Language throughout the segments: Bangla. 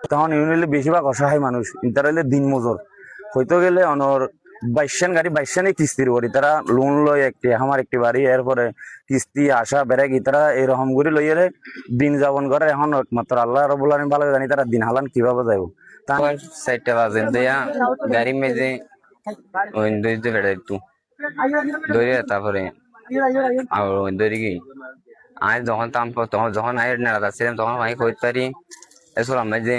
তখন ইউনিলে বেশিরভাগ অসহায় মানুষ তারা হইলে দিন মজুর হইতে গেলে অনর বাইশানে কিস্তির করি তারা লোন লয় একটি আমার একটি বাড়ি এরপরে কিস্তি আসা বেড়ে তারা এরকম করে লইয়ে দিন যাপন করে এখন একমাত্র আল্লাহ রবুল আলামিন ভালো জানি তারা দিন হালান কিভাবে যাইব সাইডটা বাজে দেয়া গাড়ি মেজে ওই দইতে বেড়াইতো দইরে তারপরে আর ওই দইরে কি আজ যখন যখন আয় নেড়া ছিলাম তখন আমি কইতে পারি এসব আমি যে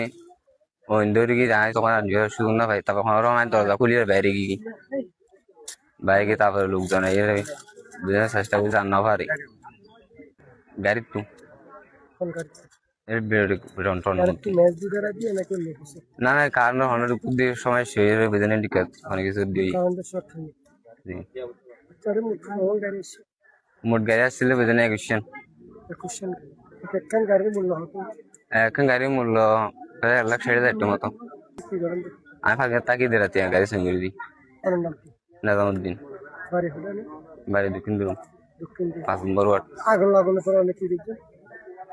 ওই দইরে কি যায় তখন আর সুযোগ না পাই তারপর আমি দরজা খুলিয়ে বাইরে গিয়ে তারপরে লোকজন এর বুঝার চেষ্টা করছে রান্না পারে গাড়ি তো না না কারণ অনেক সময় শুয়ে বেজনে অনেক কিছু দিই মোট গাড়ি আসছিল বেজনে 21 এখন গাড়ির মূল্য প্রায় 1,60,000 মতো আমি ফাঁকে তাকিয়ে দিলাম গাড়ি সঙ্গে দিই নাজামুদ্দিন বাড়ি দক্ষিণ দুরম 5 নম্বর ওয়ার্ড।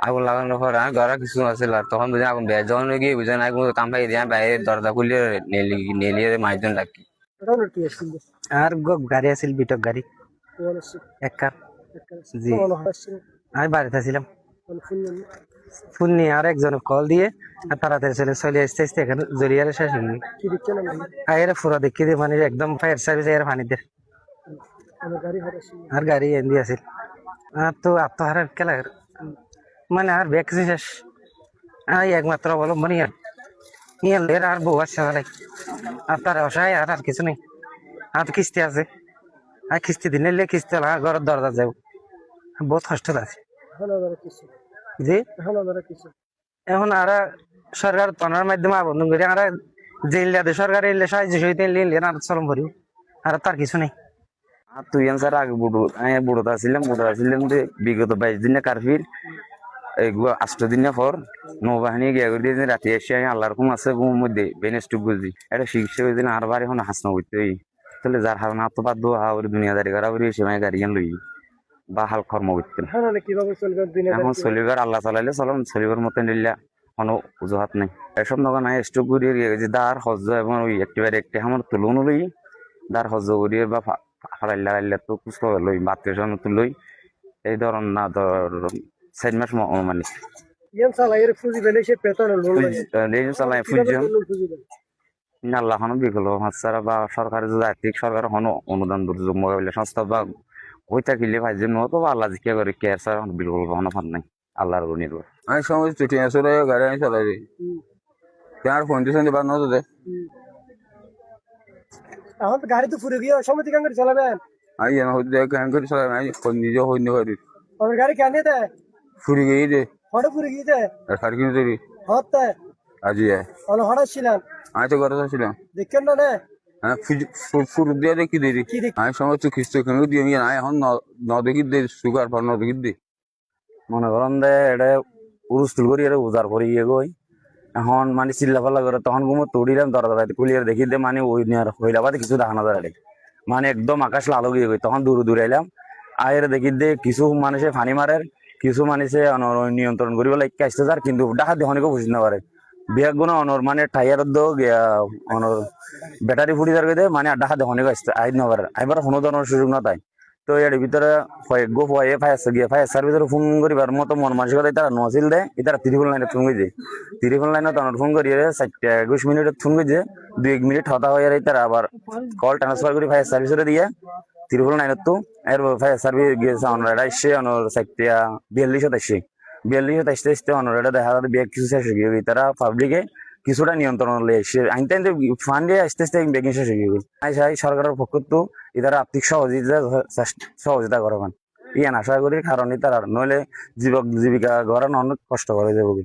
আগুন লাগানোর পর ঘর কিছু আছিল আর তখন বুঝে আগুন বেশ যখন গিয়ে বুঝে আগুন কাম পাই দিয়ে বাইরে দরজা খুলিয়ে নেলিয়ে মাইজন রাখি আর গাড়ি আছিল বিটক গাড়ি একার জি আমি বাড়িতে ছিলাম ফোন নিয়ে আর একজন কল দিয়ে তাড়াতাড়ি চলে আসতে এখানে জড়িয়ে শেষ হয়নি আয়ের পুরো দেখি দিয়ে মানে একদম ফায়ার সার্ভিস এর পানিতে আর গাড়ি এনে আছিল আর তো আত্মহারার খেলা মানে আর ব্যাগ শেষ একমাত্র অবলম্বনী ইয়ার আর বউ আসছে আর তার অসহায় আর কিছু নেই আর কিস্তি আছে আর কিস্তি দিন কিস্তি ঘরের দরজা যাব বহুত কষ্ট আছে জি এখন আর সরকার তনার মাধ্যমে আবন্ধন করি আর জেলে সরকার এলে সাহায্য সহিত আর চলম করি আর তার কিছু নেই আর তুই স্যার আগে বুড়োতে আসছিলাম যে বিগত 22 দিনে কারফির এগুলো 8 দিনের পর নৌবাহিনী গিয়ে করে দিয়ে রাতে এসে আমি আল্লাহর রকম আছে ঘুমের মধ্যে বেনেস্টুক বুঝি এটা চিকিৎসা করে দিলে আর বার এখন হাসনা করতে তাহলে যার হার না তো বাধ্য হওয়া দুনিয়াদারি করা বলি সে গাড়ি লই বা হাল কর্ম করতেন এখন চলিবার আল্লাহ চালাইলে চলন চলিবার মতো নিলে কোনো অজুহাত নেই এসব নগা নাই স্টক করিয়ে গেছে দার হজ্জ এবং ওই একেবারে একটি আমার তুলন লই দার হজ্জ করিয়ে বা হারাইলা তো কুচ লই বাতকেশন তো লই এই ধরন না ধর 4 মাস মানে আল্লাহ বিকল হাসারা বা সরকারের যদি আর্থিক সরকার হন অনুদান দুর্যোগ মোকাবিলা সংস্থা বা হয়ে থাকিলে ভাই যে নত বা আল্লাহ জিজ্ঞা করে কে স্যার বিকল ভাবনা ফান নাই আল্লাহর উপর নির্ভর আমি সময় চিঠি আসলে গাড়ি আমি চালাই দিই তোমার ফোন দিয়েছেন বা নত দে এখন গাড়ি তো ফুরে গিয়ে সময় থেকে গাড়ি চালাবেন আমি হইতে গান করে চালাই আমি নিজে হইনি পারি আমার গাড়ি কেন দে ফুরে গিয়ে দে হঠাৎ ফুরে গিয়ে দে সার কিনে দেবি হঠাৎ আজি হঠাৎ ছিলাম আমি তো ঘরে ছিলাম দেখেন না রে হ্যাঁ ফুর দিয়ে দেখি দিদি আমি সময় তো খ্রিস্ট দিয়ে আমি এখন ন দেখি দে সুগার পর ন দেখি দে মনে করেন দে এটা উরুস্তুল করি এটা উজার করি গই এখন মানে চিল্লাফাল্লা করে তখন ঘুমো তড়িলাম দরজা কুলিয়ে দেখি দে মানে ওই নিয়ে হইলাবাদে কিছু দেখা না যায় মানে একদম আকাশ লালো গিয়ে গই তখন দূরে এলাম আয়ের দেখি দে কিছু মানুষে ফানি মারের কিছু মানুষে নিয়ন্ত্রণ করি বলে আসতে যার কিন্তু ডাহা দেহনিকে বুঝতে না পারে বিয়াক গুণ অনর মানে টায়ার অনর ব্যাটারি ফুটি যার দে মানে ডাহা দেহনিকে আসতে আই না পারে আইবার কোনো ধরনের সুযোগ না তাই তো এর ভিতরে ফায়ার সার্ভিসের ফোন করিবার মতো মন মানসিকতা তারা নছিল দে তারা ত্রিপুল লাইনে ফোন করে ত্রিপুল লাইনে তখন ফোন করিয়ে 4:21 মিনিটত ফোন করে 2 মিনিট হতা হয়ে তারা আবার কল ট্রান্সফার করে ফায়ার সার্ভিসে দিয়ে ত্রিপুল লাইনত তো এর ফায়ার সার্ভিস গিয়েছে অনরা এসে অনর 4:42 আসতে অনরা দেখা যাবে ব্যাগ কিছু শেষ হয়ে গিয়ে তারা পাবলিকে কিছুটা নিয়ন্ত্রণ লয়ে এসে আইনতে ফান্ডে আস্তে বেগিং শেষ হয়ে গিয়ে সরকারের পক্ষ তো এরা আর্থিক সহযোগিতা করবেন ইয়ান আশা করি কারণ তারা নইলে জীবিকা গড়ানো অনেক কষ্ট করে যাবে।